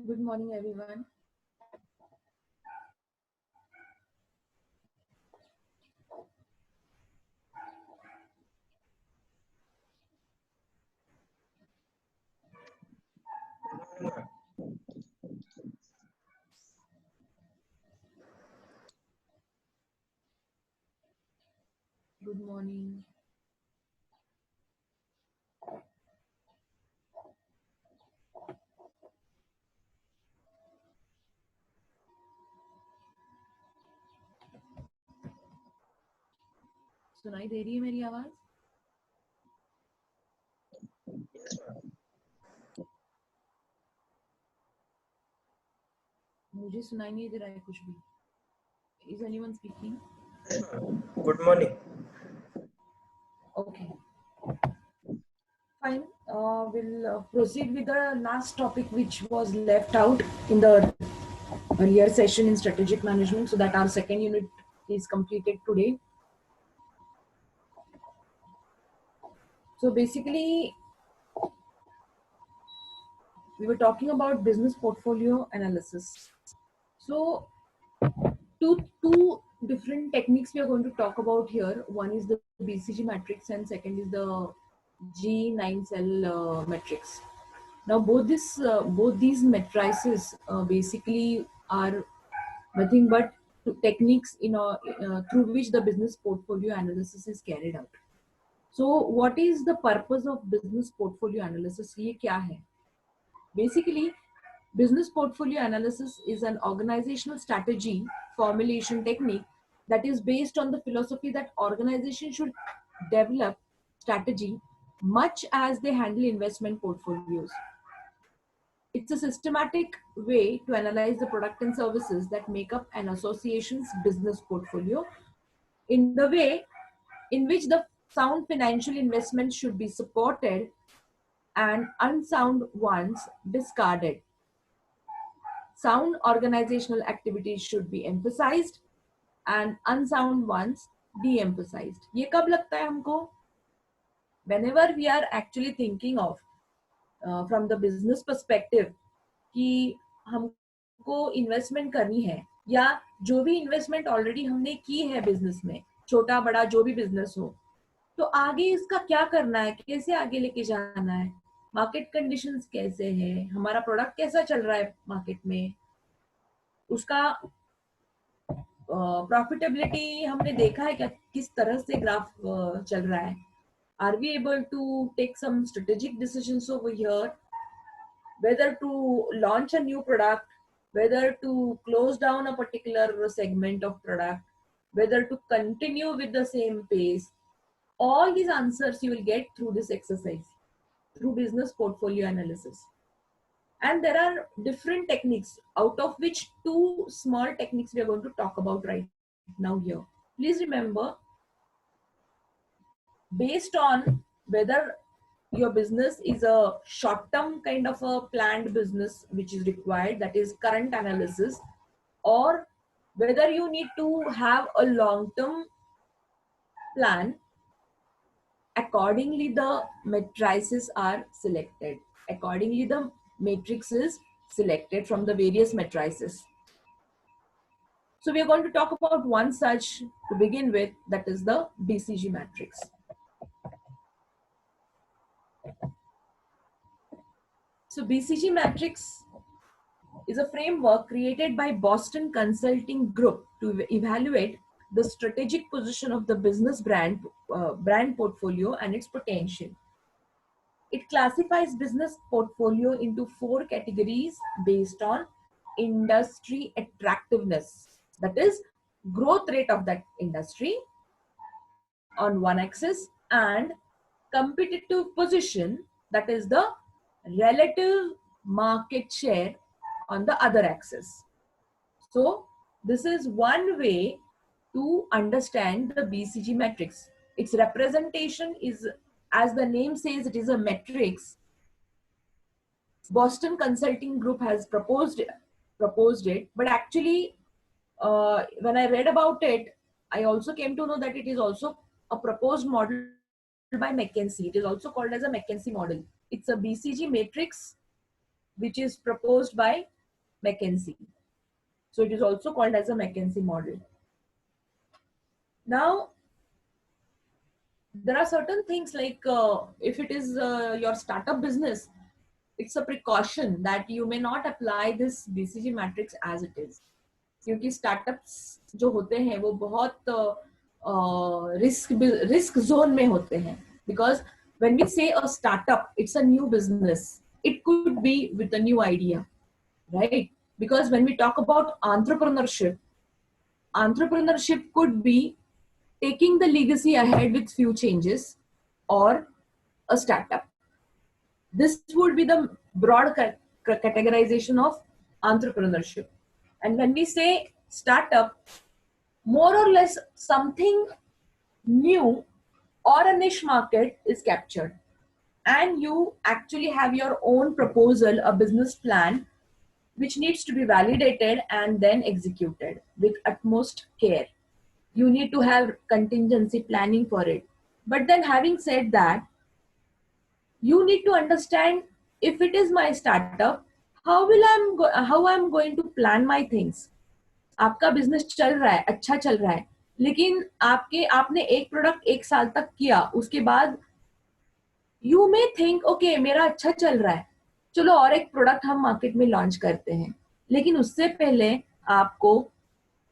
Good morning, everyone. Good morning. सुनाई दे रही है मेरी आवाज? मुझे सुनाई नहीं दे रहा है कुछ भी. Is anyone speaking? Good morning. Okay. Fine. We'll proceed with the last topic which was left out in the earlier session in strategic management, so that our second unit is completed today. So basically, we were talking about business portfolio analysis. So two different techniques we are going to talk about here. One is the BCG matrix and second is the G9 cell matrix. Now both these matrices basically are nothing but techniques through which the business portfolio analysis is carried out. So what is the purpose of business portfolio analysis? ये क्या है? Basically, business portfolio analysis is an organizational strategy formulation technique that is based on the philosophy that organizations should develop strategy much as they handle investment portfolios. It's a systematic way to analyze the product and services that make up an association's business portfolio in the way in which the sound financial investments should be supported and unsound ones discarded. Sound organizational activities should be emphasized and unsound ones de-emphasized. ये कब लगता है हमको? Whenever we are actually thinking of from the business perspective कि हमको investment करनी है या जो भी इन्वेस्टमेंट ऑलरेडी हमने की है बिजनेस में, छोटा बड़ा जो भी बिजनेस हो, तो आगे इसका क्या करना है, कैसे आगे लेके जाना है, मार्केट कंडीशंस कैसे है, हमारा प्रोडक्ट कैसा चल रहा है मार्केट में, उसका प्रॉफिटेबिलिटी हमने देखा है क्या, किस तरह से ग्राफ चल रहा है, are we able to take some strategic decisions over here, whether to launch a new product, whether to close down a particular segment of product, whether to continue with the same pace. All these answers you will get through this exercise, through business portfolio analysis. And there are different techniques, out of which two small techniques we are going to talk about right now here. Please remember, based on whether your business is a short-term kind of a planned business which is required, that is current analysis, or whether you need to have a long-term plan, accordingly the matrices are selected. Accordingly the matrix is selected from the various matrices. So we are going to talk about one such to begin with, that is the BCG matrix. So BCG matrix is a framework created by Boston Consulting Group to evaluate the strategic position of the business brand portfolio and its potential. It classifies business portfolio into 4 categories based on industry attractiveness, that is growth rate of that industry on one axis, and competitive position, that is the relative market share on the other axis. So this is one way to understand the BCG matrix. Its representation is, as the name says, it is a matrix. Boston Consulting Group has proposed it, but actually when I read about it, I also came to know that it is also a proposed model by McKinsey. It is also called as a McKinsey model. It's a BCG matrix which is proposed by McKinsey. So it is also called as a McKinsey model. Now, there are certain things like if it is your startup business, it's a precaution that you may not apply this BCG matrix as it is. क्योंकि startups जो होते हैं वो बहुत risk zone में होते हैं, because when we say a startup, it's a new business. It could be with a new idea, right? Because when we talk about entrepreneurship could be taking the legacy ahead with few changes or a startup. This would be the broad categorization of entrepreneurship. And when we say startup, more or less something new or a niche market is captured, and you actually have your own proposal, a business plan, which needs to be validated and then executed with utmost care. You need to have contingency planning for it. But then, having said that, you need to understand, if it is my startup, how I'm going to plan my things. आपका business चल रहा है, अच्छा चल रहा है, लेकिन आपने एक प्रोडक्ट एक साल तक किया, उसके बाद यू मे थिंक ओके मेरा अच्छा चल रहा है, चलो और एक प्रोडक्ट हम मार्केट में लॉन्च करते हैं. लेकिन उससे पहले आपको,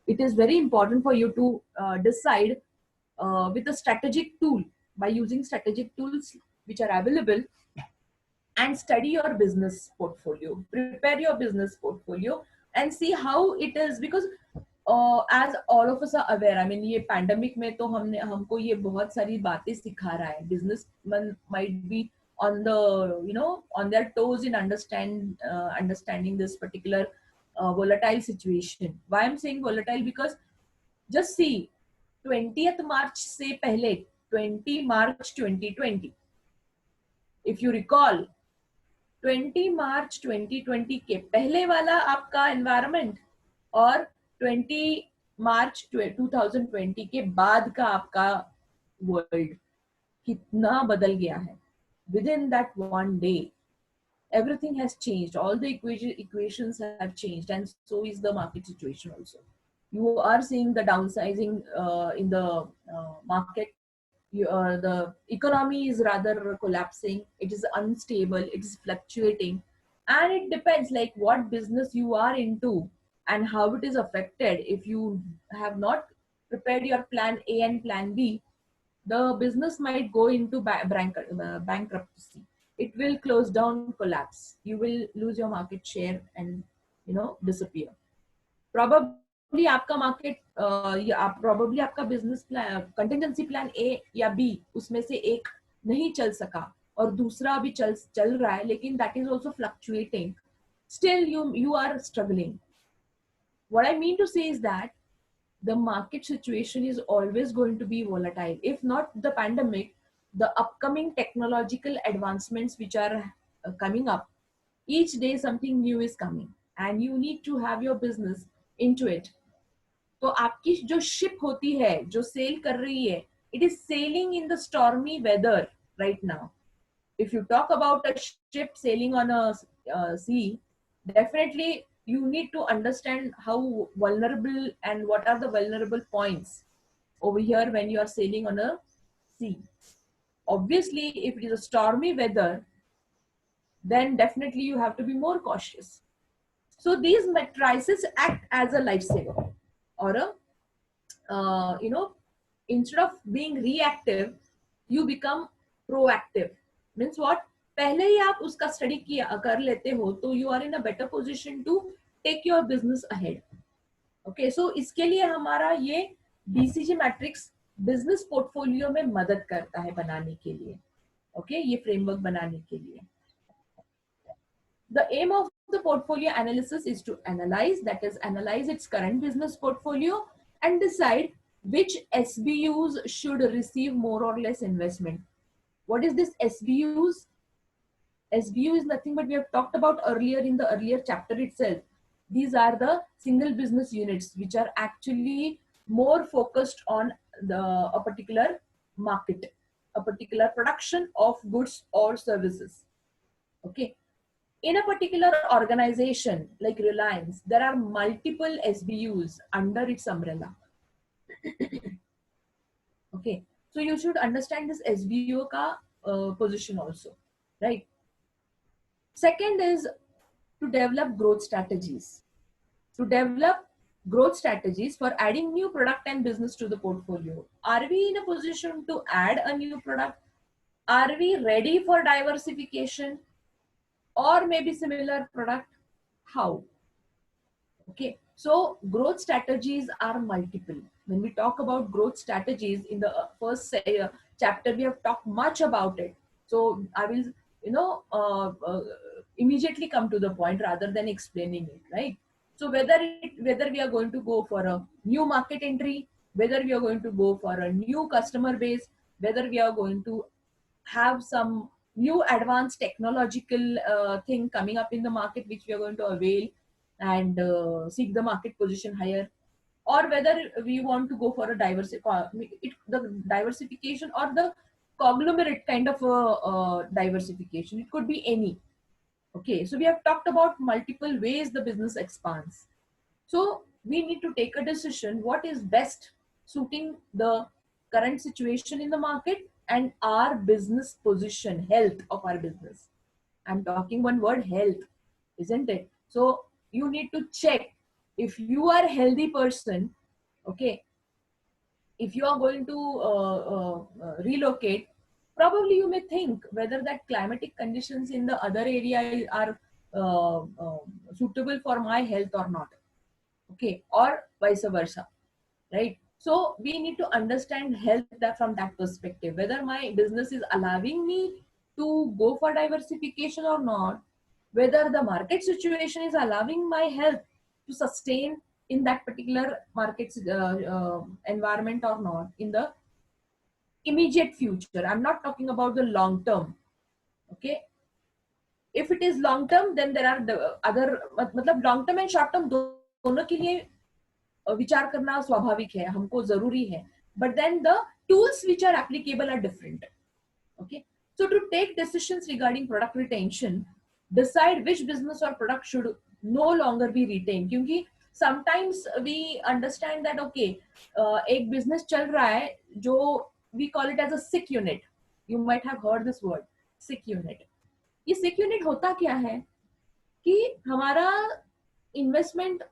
it is very important for you to decide with a strategic tool, by using strategic tools which are available, and study your business portfolio, prepare your business portfolio and see how it is. Because as all of us are aware, I mean, ये pandemic में तो हमको ये बहुत सारी बातें सिखा रहा है. Businessmen might be on the, on their toes in understanding this particular volatile situation. Why I'm saying volatile? Because just see, 20th March से पहले, 20 March 2020, if you recall, 20 मार्च 2020 के पहले वाला आपका एनवायरनमेंट और 20 मार्च 2020 के बाद का आपका वर्ल्ड कितना बदल गया है. With in that one day everything has changed, all the equations have changed, and so is the market situation also. You are seeing the downsizing in the market. The economy is rather collapsing, it is unstable, it is fluctuating, and it depends like what business you are into and how it is affected. If you have not prepared your plan A and plan B, the business might go into bankruptcy. It will close down, collapse, you will lose your market share and disappear. Probably आपका market या probably आपका business plan, contingency plan A या B, उसमें से एक नहीं चल सका और दूसरा भी चल रहा है, लेकिन that is also fluctuating. Still you are struggling. What I mean to say is that the market situation is always going to be volatile. If not the pandemic, the upcoming technological advancements which are coming up, each day something new is coming and you need to have your business into it. तो आपकी जो ship होती है जो cell कर रही है, it is sailing in the stormy weather right now. If you talk about a ship sailing on a sea, definitely you need to understand how vulnerable and what are the vulnerable points over here when you are sailing on a sea. Obviously, if it is a stormy weather, then definitely you have to be more cautious. So these matrices act as a lifesaver, or a instead of being reactive, you become proactive. Means what? पहले ही आप उसका study कर लेते हो तो you are in a better position to take your business ahead. Okay, so इसके लिए हमारा ये बीसीजी मैट्रिक्स बिजनेस पोर्टफोलियो में मदद करता है बनाने के लिए. ओके, ये फ्रेमवर्क बनाने के लिए. The aim of the portfolio analysis is to analyze, that is, analyze its current business portfolio and decide which SBUs should receive more or less investment. What is this SBUs? SBU is nothing but we have talked about earlier in the earlier chapter itself. These are the single business units which are actually more focused on a particular market, a particular production of goods or services. Okay. In a particular organization like Reliance, there are multiple SBUs under its umbrella. Okay, so you should understand this SBU ka position also, right? Second is to develop growth strategies. To develop growth strategies for adding new product and business to the portfolio. Are we in a position to add a new product? Are we ready for diversification or maybe similar product? How? Okay, so growth strategies are multiple. When we talk about growth strategies in the first chapter, we have talked much about it. So I will, you know, immediately come to the point rather than explaining it, right? So whether we are going to go for a new market entry, whether we are going to go for a new customer base, whether we are going to have some new advanced technological thing coming up in the market which we are going to avail and seek the market position higher, or whether we want to go for a the diversification or the conglomerate kind of a diversification. It could be any. Okay, so we have talked about multiple ways the business expands. So we need to take a decision what is best suiting the current situation in the market and our business position, health of our business. I'm talking one word, health, isn't it? So you need to check if you are a healthy person, okay, if you are going to relocate, probably you may think whether that climatic conditions in the other area are suitable for my health or not, okay, or vice versa, right? So we need to understand health that from that perspective, whether my business is allowing me to go for diversification or not, whether the market situation is allowing my health to sustain in that particular market environment or not in the immediate future. I'm not talking about the long term. Okay, if it is long term, then there are the other, मतलब long term and short term दोनों के लिए विचार करना स्वाभाविक है, हमको जरूरी है, but then the tools which are applicable are different. Okay, so to take decisions regarding product retention, decide which business or product should no longer be retained, क्योंकि sometimes we understand that okay, एक business चल रहा है जो we call it as a sick unit. You might have heard this word, sick unit. ये sick unit होता क्या है कि हमारा इन्वेस्टमेंट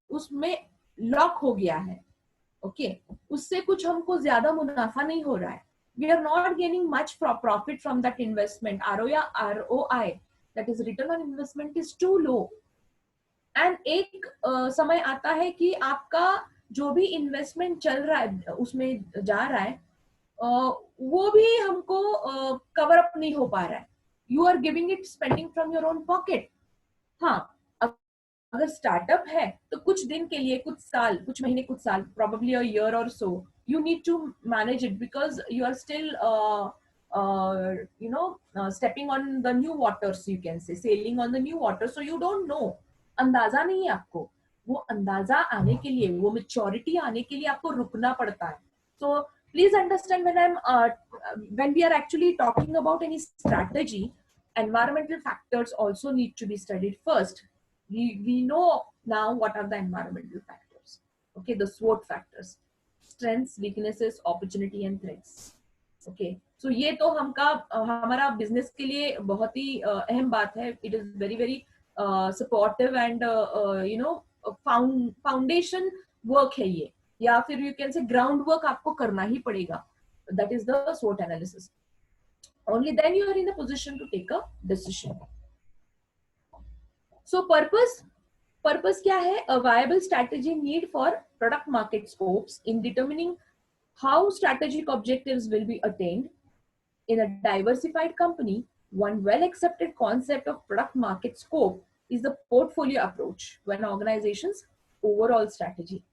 उसमें लॉक हो गया है, ओके, उससे कुछ हमको ज्यादा मुनाफा नहीं हो रहा है, we are not gaining much profit from that investment, ROI that is return on investment is too low, and एक समय आता है कि आपका जो भी इन्वेस्टमेंट चल रहा है उसमें जा रहा है वो भी हमको कवर अप नहीं हो पा रहा है, you are giving it spending from your own pocket. हाँ, अगर स्टार्टअप है तो कुछ दिन के लिए, कुछ साल, कुछ महीने, कुछ साल, probably a year or so, you need to manage it because you are still stepping on the new waters, you can say sailing on the new waters, so you don't know, अंदाजा नहीं है आपको. वो अंदाजा आने के लिए, वो मेच्योरिटी आने के लिए आपको रुकना पड़ता है. So please understand when we are actually talking about any strategy, environmental factors also need to be studied first. We know now what are the environmental factors. Okay, the SWOT factors: strengths, weaknesses, opportunity and threats. Okay, so ये तो हमारा business के लिए बहुत ही अहम बात है. It is very very supportive and foundation work है ये, या फिर you can say ground work आपको करना ही पड़ेगा. That is the SWOT analysis. Only then you are in a position to take a decision. So purpose क्या है? A viable strategy need for product market scopes in determining how strategic objectives will be attained. In a diversified company, one well accepted concept of product market scope is the portfolio approach to an organization's overall strategy.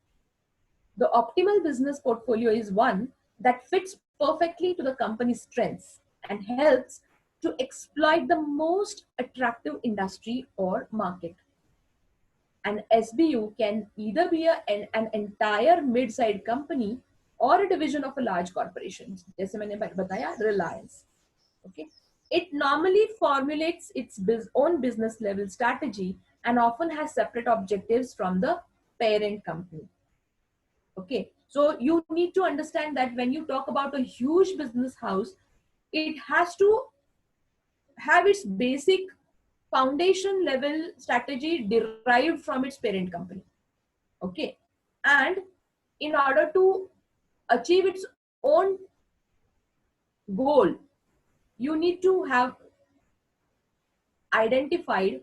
The optimal business portfolio is one that fits perfectly to the company's strengths and helps to exploit the most attractive industry or market. An SBU can either be an entire mid-sized company or a division of a large corporation. जैसे मैंने बताया, Reliance. Okay. It normally formulates its own business level strategy and often has separate objectives from the parent company. Okay, so you need to understand that when you talk about a huge business house, it has to have its basic foundation level strategy derived from its parent company. Okay, and in order to achieve its own goal, you need to have identified,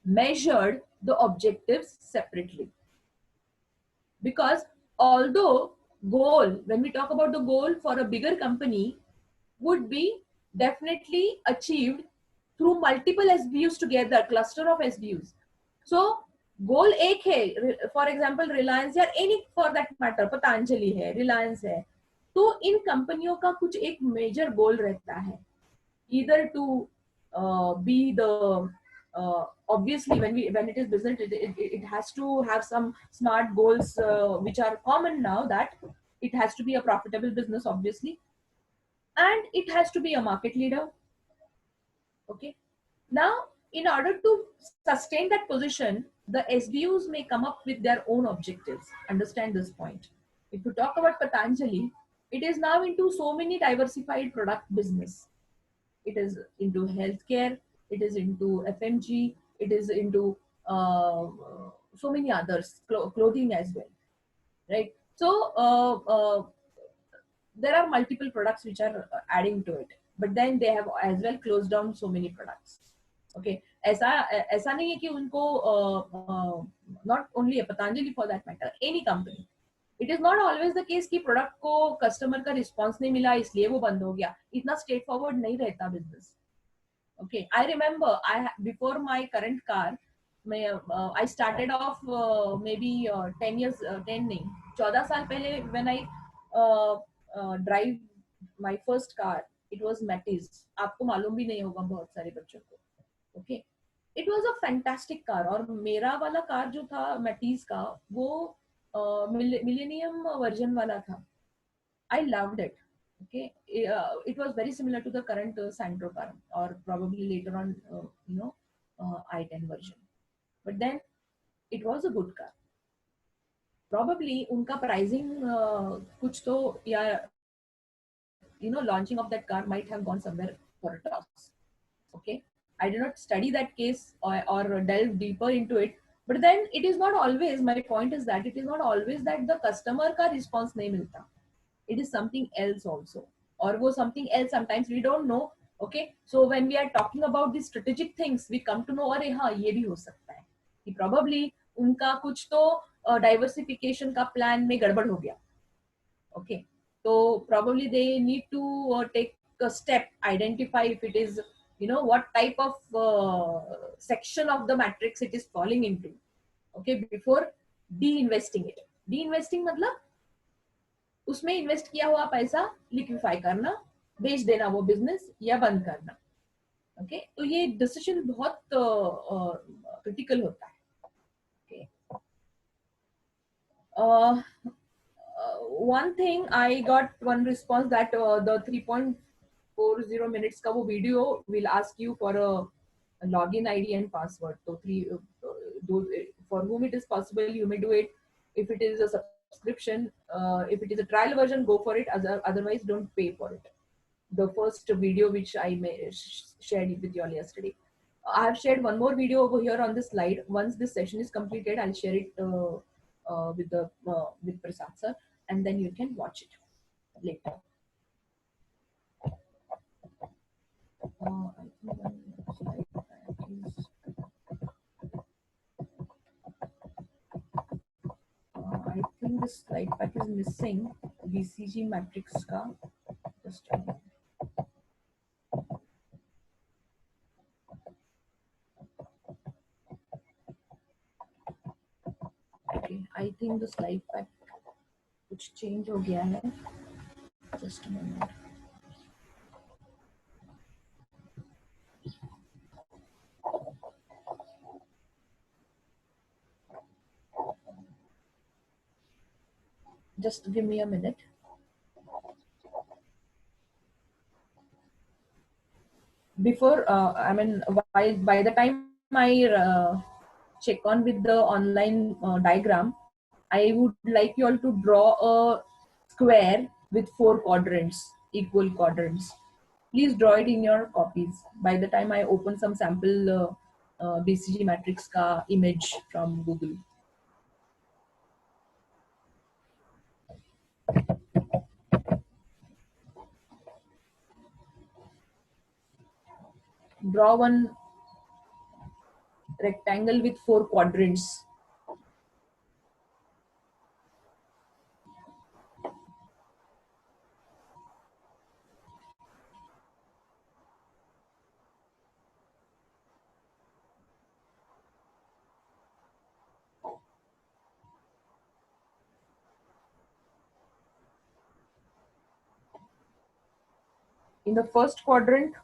measured the objectives separately. Because although goal, when we talk about the goal for a bigger company, would be definitely achieved through multiple SBUs together, cluster of SBUs. So goal एक है, for example Reliance या any for that matter Patanjali है, Reliance है, तो इन कंपनियों का कुछ एक मेजर गोल रहता है, either to be the obviously when it is business, it has to have some smart goals which are common now, that it has to be a profitable business obviously, and it has to be a market leader. Okay, now in order to sustain that position, the SBUs may come up with their own objectives. Understand this point. If you talk about Patanjali, it is now into so many diversified product business. It is into healthcare, it is into FMG, it is into so many others, clothing as well, right? So there are multiple products which are adding to it, but then they have as well closed down so many products. Okay, ऐसा ऐसा नहीं है कि उनको not only Patanjali for that matter, any company, it is not always the case कि product को customer का response नहीं मिला इसलिए वो बंद हो गया, इतना स्ट्रेट फॉरवर्ड नहीं रहता business. Okay, I remember I before my current car, मैं I started off maybe 10 years, 10 नहीं 14 साल पहले, when I drive my first car, it was Matiz. आपको मालूम भी नहीं होगा बहुत सारे बच्चों को. Okay, it was a fantastic car. और मेरा वाला कार जो था मैटिज का, वो मिलेनियम वर्जन वाला था. I loved it. Okay, it was very similar to the current Santro car, or probably later on, i10 version. But then it was a good car. Probably उनका pricing कुछ तो, या launching of that car might have gone somewhere for a toss. Okay, I did not study that case, or delve deeper into it. But then it is not always, my point is that it is not always that the customer का response नहीं मिलता. It is something else also, or वो something else sometimes we don't know. Okay, so when we are talking about these strategic things, we come to know अरे हाँ ये भी हो सकता है कि probably उनका कुछ तो diversification का plan में गड़बड़ हो गया. Okay, so probably they need to take a step, identify if it is, what type of section of the matrix it is falling into. Okay, before de-investing it. De-investing मतलब उसमें invest किया हुआ पैसा liquefy करना, बेच देना वो business, या बंद करना. ओके, तो ये डिसीजन बहुत क्रिटिकल होता है. One thing I got one response that the 3.40 minutes का वो video will ask you for a login ID and password. So for whom it is possible, you may do it. If it is a subscription, if it is a trial version, go for it. Otherwise, don't pay for it. The first video which I shared with you all yesterday. I have shared one more video over here on this slide. Once this session is completed, I'll share it with Prasad sir, and then you can watch it later. I think the slide pack is missing. BCG matrix ka. Just a minute. Okay, I think the slide pack कुछ change हो गया है. Just a minute. Just give me a minute. before I mean by the time I check on with the online diagram, I would like you all to draw a square with 4 quadrants, equal quadrants. Please draw it in your copies. By the time I open some sample BCG matrix ka image from Google. Draw one rectangle with 4 quadrants. In the first quadrant,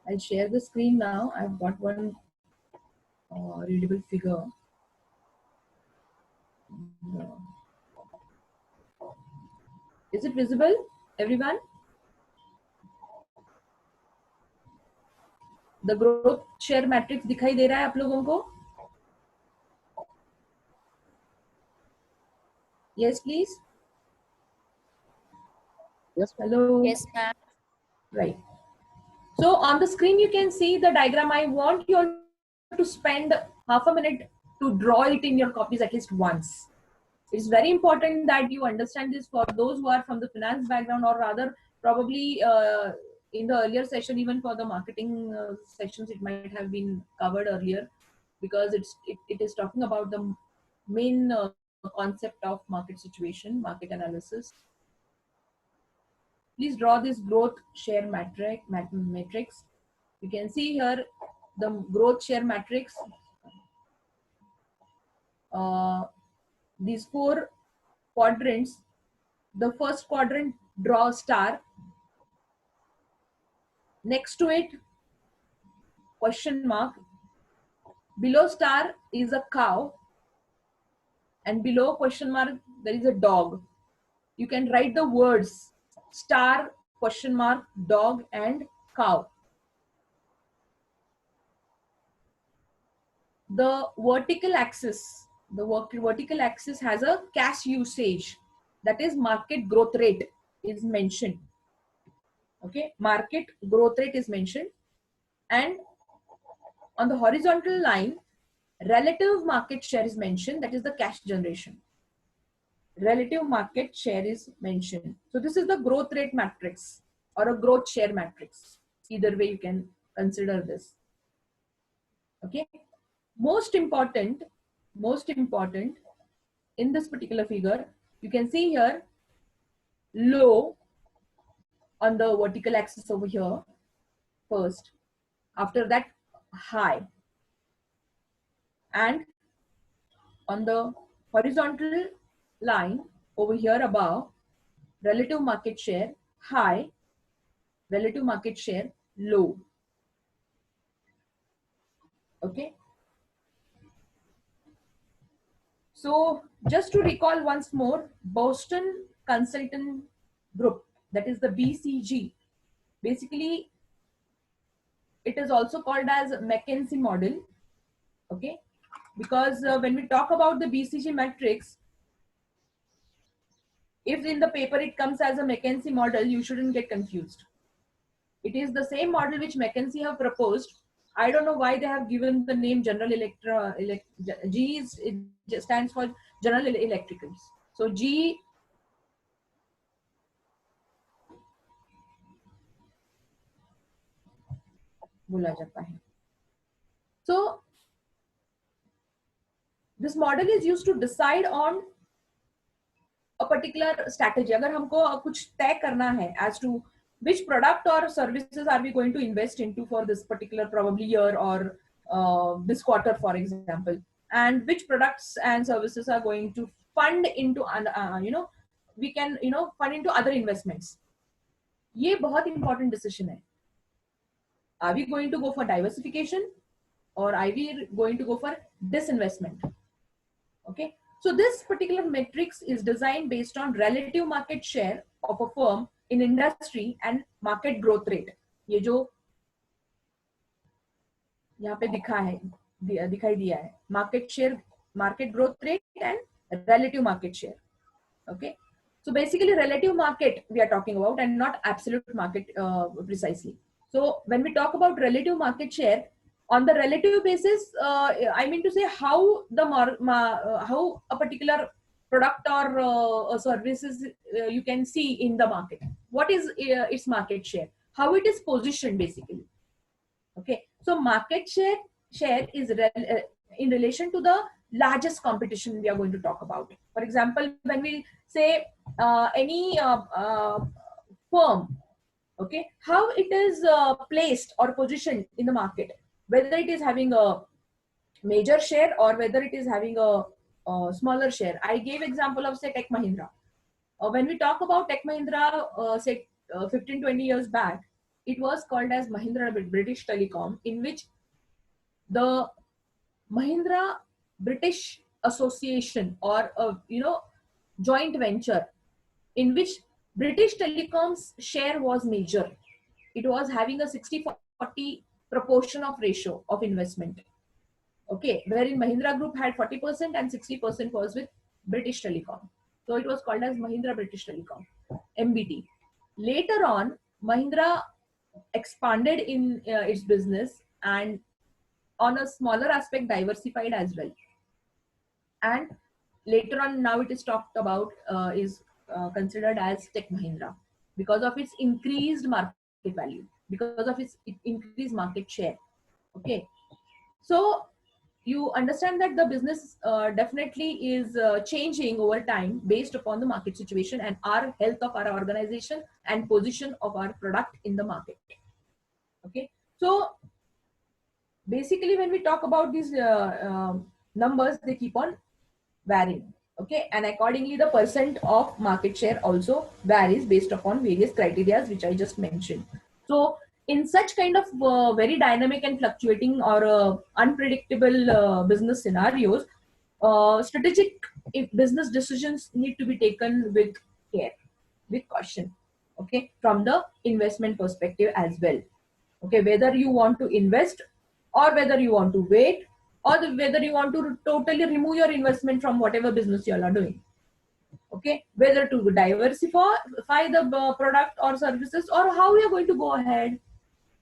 I'll share the screen now. I've got one readable figure. Is it visible, everyone? The growth share matrix दिखाई दे रहा है आप लोगों को? Yes, please. Yes. Hello. Yes, ma'am. Right. So on the screen you can see the diagram. I want you all to spend half a minute to draw it in your copies at least once. It's very important that you understand this for those who are from the finance background, or rather probably in the earlier session, even for the marketing sessions, it might have been covered earlier, because it is talking about the main concept of market situation, market analysis. Please draw this growth share matrix. You can see here the growth share matrix. These 4 quadrants. The first quadrant, draw a star. Next to it, question mark. Below star is a cow, and below question mark there is a dog. You can write the words star, question mark, dog, and cow. The vertical axis has a cash usage, that is market growth rate is mentioned. Okay, market growth rate is mentioned, and on the horizontal line relative market share is mentioned, that is the cash generation. Relative market share is mentioned. So this is the growth rate matrix or a growth share matrix. Either way you can consider this. Okay. Most important in this particular figure, you can see here low on the vertical axis over here first, after that high, and on the horizontal line over here above, relative market share high, relative market share low. Okay. So just to recall once more, Boston Consultant Group, that is the BCG, basically it is also called as McKinsey model. Okay, because when we talk about the BCG matrix, if in the paper it comes as a McKinsey model, you shouldn't get confused. It is the same model which McKinsey have proposed. I don't know why they have given the name General G is, it stands for General Electricals. So G बोला जाता है. So this model is used to decide on a particular strategy. अगर हमको कुछ तय करना है as to which product or services are we going to invest into for this particular probably year or this quarter, for example, and which products and services are going to fund into we can fund into other investments. ये बहुत important decision है. Are we going to go for diversification or are we going to go for disinvestment? Okay, So this particular matrix is designed based on relative market share of a firm in industry and market growth rate. ये जो यहाँ पे दिखाई दिया है, market share, market growth rate and relative market share. Okay, so basically relative market we are talking about and not absolute market precisely. So when we talk about relative market share, on the relative basis, I mean to say how how a particular product or services you can see in the market. What is its market share? How it is positioned basically. Okay, so market share is in relation to the largest competition we are going to talk about. For example, when we say any firm, okay, how it is placed or positioned in the market, whether it is having a major share or whether it is having a smaller share. I gave example of say Tech Mahindra. When we talk about Tech Mahindra, say 15-20 years back, it was called as Mahindra British Telecom, in which the Mahindra British Association or a joint venture in which British Telecom's share was major. It was having a 60-40 proportion of ratio of investment. Okay, wherein Mahindra Group had 40% and 60% was with British Telecom. So it was called as Mahindra British Telecom, MBT. Later on, Mahindra expanded in its business and on a smaller aspect diversified as well. And later on, now it is talked about, is considered as Tech Mahindra because of its increased market value, because of its increased market share. Okay, so you understand that the business definitely is changing over time based upon the market situation and our health of our organization and position of our product in the market. Okay, so basically when we talk about these numbers, they keep on varying. Okay, and accordingly the percent of market share also varies based upon various criteria which I just mentioned. So in such kind of very dynamic and fluctuating or unpredictable business scenarios, strategic business decisions need to be taken with care, with caution. Okay, from the investment perspective as well. Okay, whether you want to invest or whether you want to wait or whether you want to totally remove your investment from whatever business you all are doing. Okay, whether to diversify the product or services or how we are going to go ahead.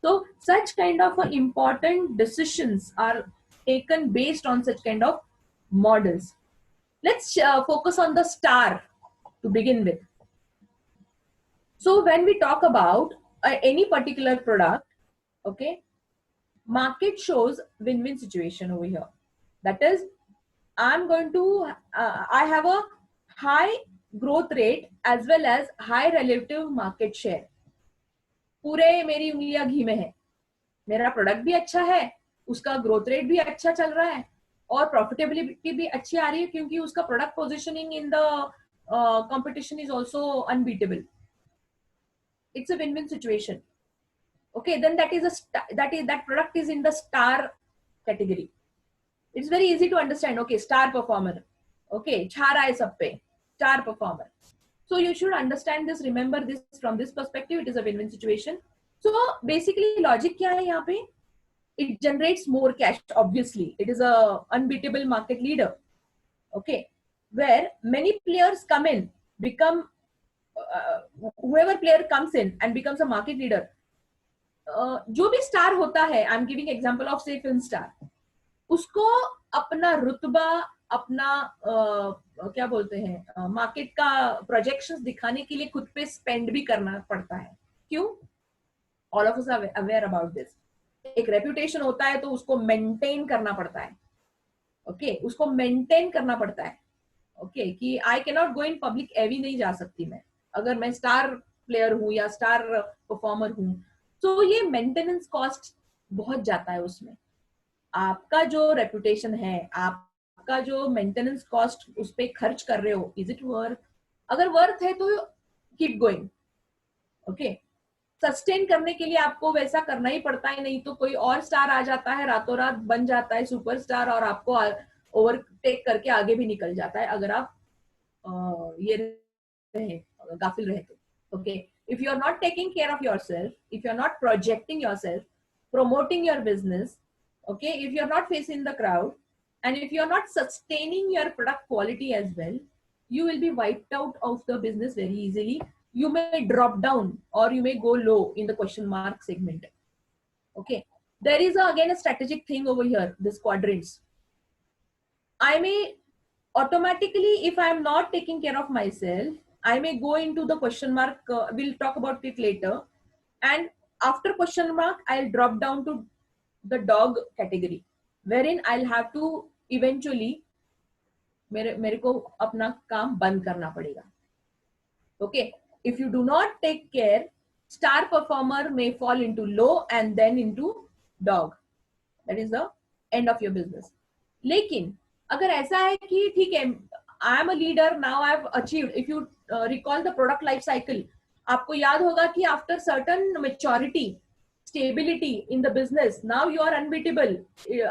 So such kind of important decisions are taken based on such kind of models. Let's focus on the star to begin with. So when we talk about any particular product, okay, market shows win-win situation over here. That is, I have a high growth rate as well as high relative market share. पूरे मेरी उंगलियां घी में है, मेरा product भी अच्छा है, उसका ग्रोथ रेट भी अच्छा चल रहा है और प्रॉफिटेबिलिटी भी अच्छी आ रही है क्योंकि उसका product positioning in the competition is also unbeatable. It's a win-win situation. Okay, then that product is in the star category. It's very easy to understand. Okay, star performer. Okay, छा रहा है सब पे, star performer. So you should understand this, remember this from this perspective. It is a win-win situation. So basically logic क्या है यहाँ पे? It generates more cash. Obviously, it is a unbeatable market leader. Okay, where many players come in, become whoever player comes in and becomes a market leader. जो भी star होता है, I am giving example of से film star, उसको अपना रुतबा, अपना क्या बोलते हैं, मार्केट का प्रोजेक्शंस दिखाने के लिए खुद पे स्पेंड भी करना पड़ता है. क्यों? All of us are aware about this. एक रेपुटेशन होता है तो उसको मेंटेन करना पड़ता है. ओके, उसको मेंटेन करना पड़ता है. ओके, कि I can not go in public, एवी नहीं जा सकती मैं अगर मैं स्टार प्लेयर हूं या स्टार परफॉर्मर हूं. तो ये मेंटेनेंस कॉस्ट बहुत जाता है उसमें. आपका जो रेपुटेशन है, आपका जो मेंटेनेंस कॉस्ट उस पर खर्च कर रहे हो, इज इट वर्थ? अगर वर्थ है तो कीप गोइंग. ओके, सस्टेन करने के लिए आपको वैसा करना ही पड़ता है, नहीं तो कोई और स्टार आ जाता है, रातों रात बन जाता है सुपरस्टार और आपको ओवरटेक करके आगे भी निकल जाता है अगर आप ये रहे, गाफिल रहे तो। Okay, if you are not taking care of yourself, if you are not projecting yourself, promoting your business, okay, if you are not facing the crowd, and if you are not sustaining your product quality as well, you will be wiped out of the business very easily. You may drop down or you may go low in the question mark segment. Okay, there is again a strategic thing over here, this quadrants. I may automatically, if I am not taking care of myself, I may go into the question mark. We'll talk about it later. And after question mark, I'll drop down to the dog category, wherein I'll have to eventually मेरे को अपना काम बंद करना पड़ेगा. Okay, if you do not take care, star performer may fall into low and then into dog. That is the end of your business. लेकिन अगर ऐसा है कि ठीक है, I am a leader now, I have achieved, if you recall the product life cycle, आपको याद होगा कि after certain maturity, stability in the business, now you are unbeatable.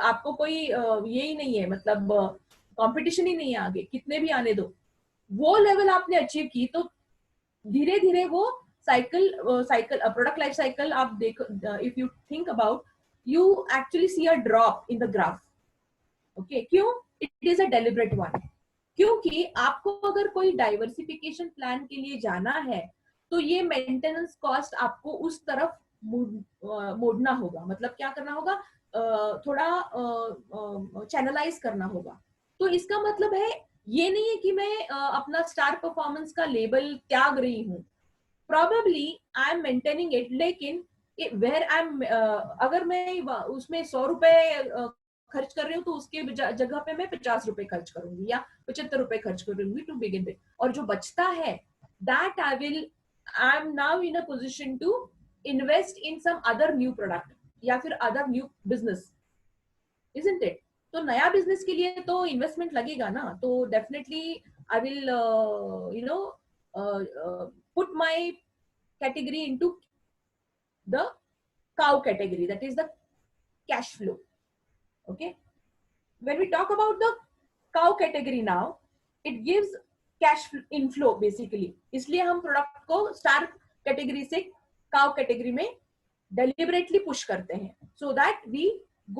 आपको कोई ये ही नहीं है, मतलब कंपटीशन ही नहीं है आगे, कितने भी आने दो. वो लेवल आपने अचीव की तो धीरे धीरे वो साइकिल प्रोडक्ट लाइफ साइकिल आप देखो, if you think about, you actually see a drop in the graph. Okay, क्यों? It is a deliberate one. क्योंकि आपको अगर कोई डाइवर्सिफिकेशन प्लान के लिए जाना है तो ये मेंटेनेंस कॉस्ट आपको उस तरफ मोड़ना होगा. मतलब क्या करना होगा, थोड़ा चैनलाइज करना होगा. तो इसका मतलब है ये नहीं है कि मैं अपना स्टार परफॉर्मेंस का लेबल त्याग रही हूँ. Probably I am maintaining it, लेकिन वेयर आई एम, अगर मैं उसमें 100 रुपए खर्च कर रही हूँ तो उसके जगह पे मैं 50 रुपए खर्च करूंगी या 75 रुपए खर्च करूंगी टू बिगिन विद. और जो बचता है that I am now in a position to invest in some other new product या फिर other new business, isn't it? तो नया बिजनेस के लिए तो इन्वेस्टमेंट लगेगा ना. तो definitely I will put my category into the cow category, that is the cash flow. Okay, when we talk about the cow category now, it gives cash inflow basically. इसलिए हम product को star category से cow category में deliberately push करते हैं, so that we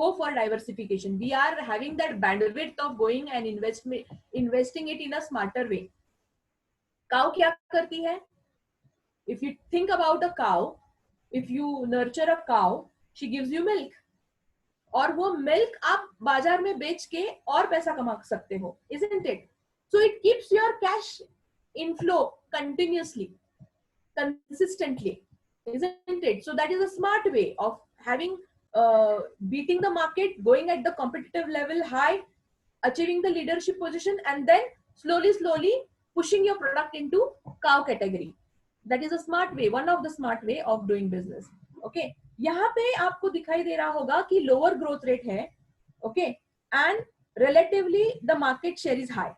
go for diversification. We are having that bandwidth of going and investing it in a smarter way. Cow क्या करती है? If you think about a cow, if you nurture a cow, she gives you milk. और वो milk आप बाजार में बेच के और पैसा कमा सकते हो, isn't it? So it keeps your cash inflow continuously, consistently, isn't it? So that is a smart way of having beating the market, going at the competitive level high, achieving the leadership position, and then slowly pushing your product into cow category. That is a smart way, one of the smart way of doing business. Okay, यहाँ पे आपको दिखाई दे रहा होगा कि lower growth rate है. Okay, and relatively the market share is high.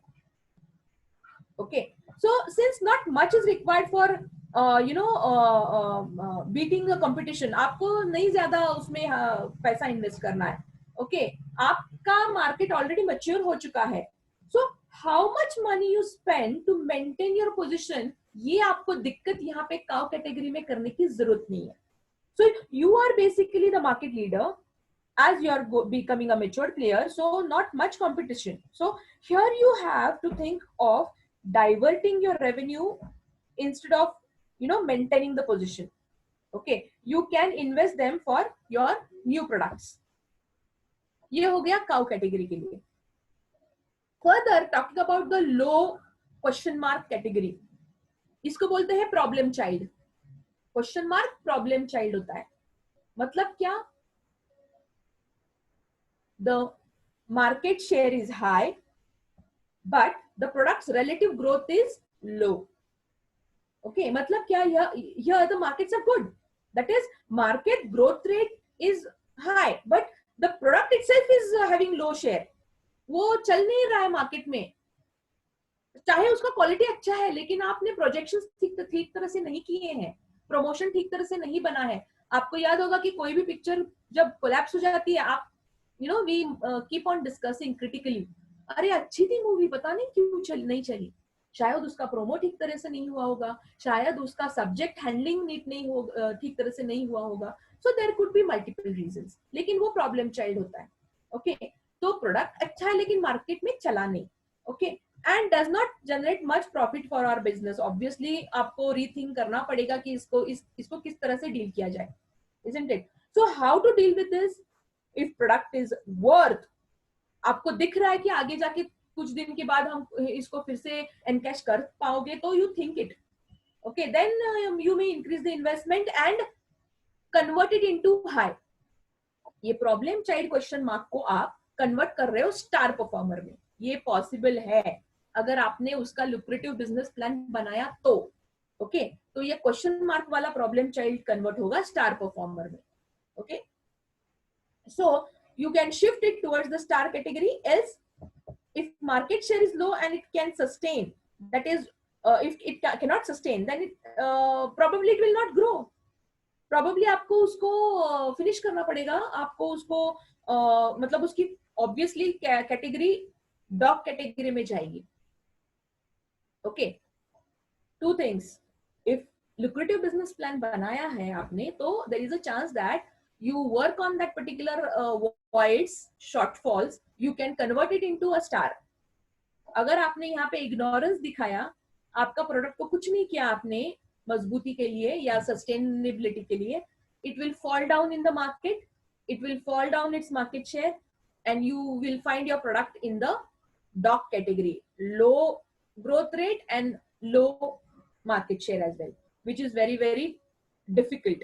Okay, so since not much is required for beating the competition, आपको नहीं ज्यादा उसमें पैसा इन्वेस्ट करना है. Okay, आपका मार्केट ऑलरेडी मैच्योर हो चुका है. So how much money you spend to maintain your position, ये आपको दिक्कत यहाँ पे काउ कैटेगरी में करने की जरूरत नहीं है. So you are basically the market leader as you are becoming a mature player, so not much competition. So here you have to think of diverting your revenue instead of maintaining the position. Okay, you can invest them for your new products. ये हो गया cow category के लिए. Further, talking about the low question mark category, इसको बोलते हैं problem child. Question mark problem child होता है. मतलब क्या? The market share is high but the products relative growth is low. Okay, मतलब क्या? here the markets are good, that is market growth rate is high but the product itself is having low share. वो चल नहीं रहा है market में, चाहे उसका क्वालिटी अच्छा है, लेकिन आपने प्रोजेक्शंस ठीक तरह से नहीं किए हैं, प्रमोशन ठीक तरह से नहीं बना है. आपको याद होगा कि कोई भी पिक्चर जब कोलैप्स हो जाती है, आप we keep on discussing critically अरे अच्छी थी मूवी, पता नहीं क्यों नहीं चली। शायद उसका प्रोमो ठीक तरह से नहीं हुआ होगा, शायद उसका सब्जेक्ट हैंडलिंग नीट नहीं हो, ठीक तरह से नहीं हुआ होगा। So there could be multiple reasons, लेकिन वो प्रॉब्लम चाइल्ड होता है। ओके, तो प्रोडक्ट अच्छा है लेकिन मार्केट में चला नहीं। Okay, and does not generate much profit for our business. Obviously आपको रीथिंक करना पड़ेगा कि इसको किस तरह से डील किया जाए, isn't it? So how to deal with this? If product is worth, आपको दिख रहा है कि आगे जाके कुछ दिन के बाद हम इसको फिर से एनकैश कर पाओगे, तो you think it. Okay, then you may increase the investment and convert it into high. ये प्रॉब्लम चाइल्ड क्वेश्चन मार्क को आप कन्वर्ट कर रहे हो स्टार परफॉर्मर में। ये पॉसिबल है अगर आपने उसका लुक्रेटिव बिजनेस प्लान बनाया तो। ओके, तो ये क्वेश्चन मार्क वाला प्रॉब्लम चाइल्ड कन्वर्ट होगा स्टार परफॉर्मर में। Okay, so you can shift it towards the star category. Else, if market share is low and it can sustain, that is, if it cannot sustain, then probably it will not grow. Probably आपको उसको finish करना पड़ेगा, आपको उसको मतलब उसकी obviously category dog category में जाएगी। Okay, two things, if lucrative business plan बनाया है आपने, तो there is a chance that you work on that particular voids, shortfalls, you can convert it into a star. अगर आपने यहाँ पे इग्नोरेंस दिखाया, आपका प्रोडक्ट को कुछ नहीं किया आपने मजबूती के लिए या सस्टेनेबिलिटी के लिए, it will fall down in the market, it will fall down its market share, and you will find your product in the dog category, low growth rate and low market share as well, which is very very difficult.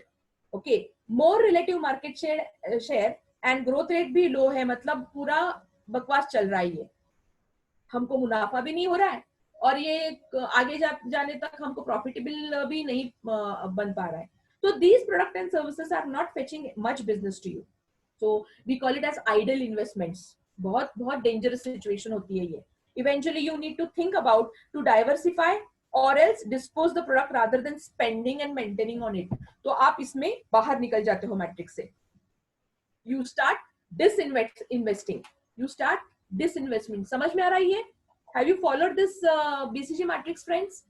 Okay, more relative market share and growth rate भी low है, मतलब पूरा बकवास चल रहा है, ये हमको मुनाफा भी नहीं हो रहा है और ये आगे जाने तक हमको प्रॉफिटेबल भी नहीं बन पा रहा है। तो these product and services are not fetching much business to you, so we call it as idle investments. बहुत बहुत dangerous situation होती है ये। Eventually you need to think about to diversify or else dispose the product rather than spending and maintaining on it. तो आप इसमें बाहर निकल जाते हो मैट्रिक्स से। You start disinvesting, you start disinvestment। समझ में आ रहा है ये? Have you followed this BCG matrix, friends?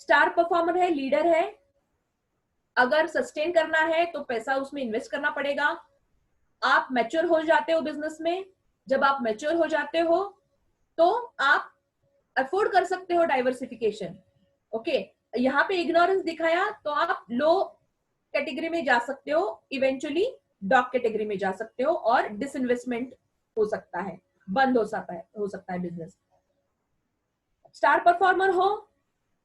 Star performer है, लीडर है, अगर सस्टेन करना है तो पैसा उसमें इन्वेस्ट करना पड़ेगा। आप मैच्योर हो जाते हो बिजनेस में, जब आप मैच्योर हो जाते हो तो आप अफोर्ड कर सकते हो डाइवर्सिफिकेशन। ओके, यहाँ पे इग्नोरेंस दिखाया तो आप लो कैटेगरी में जा सकते हो, इवेंचुअली डॉग कैटेगरी में जा सकते हो और डिसइन्वेस्टमेंट हो सकता है, बंद हो सकता है बिजनेस। स्टार परफॉर्मर हो,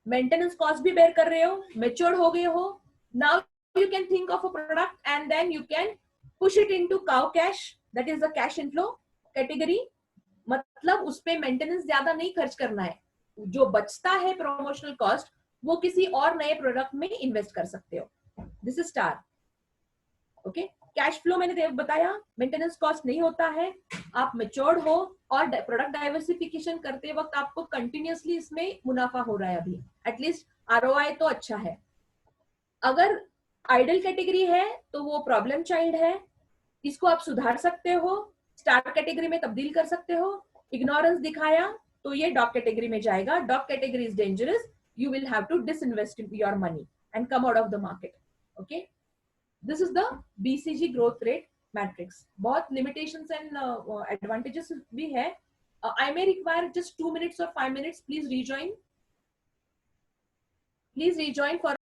मेंटेनेंस कॉस्ट भी बेयर कर रहे हो, मेच्योर्ड हो गए हो, now you can think of a product and then you can push it into cow cash, that is the cash inflow category। मतलब उस पे मेंटेनेंस ज्यादा नहीं खर्च करना है, जो बचता है प्रमोशनल कॉस्ट वो किसी और नए प्रोडक्ट में इन्वेस्ट कर सकते हो। This is star. Okay, cash flow मैंने बताया, मेंटेनेंस कॉस्ट नहीं होता है, आप मेच्योर्ड हो और प्रोडक्ट डाइवर्सिफिकेशन करते वक्त आपको कंटिन्यूअसली इसमें मुनाफा हो रहा है, अभी एटलीस्ट आरओआई तो अच्छा है। अगर आइडल कैटेगरी है तो वो प्रॉब्लम चाइल्ड है, इसको आप सुधार सकते हो, स्टार कैटेगरी में तब्दील कर सकते हो। इग्नोरेंस दिखाया तो ये डॉग कैटेगरी में जाएगा, dog category is dangerous, you will have to disinvest your money and come out of the market. Okay, this is the BCG growth rate matrix. बहुत लिमिटेशंस एंड एडवांटेजेस भी है। I may require just 2 minutes or 5 minutes, please rejoin for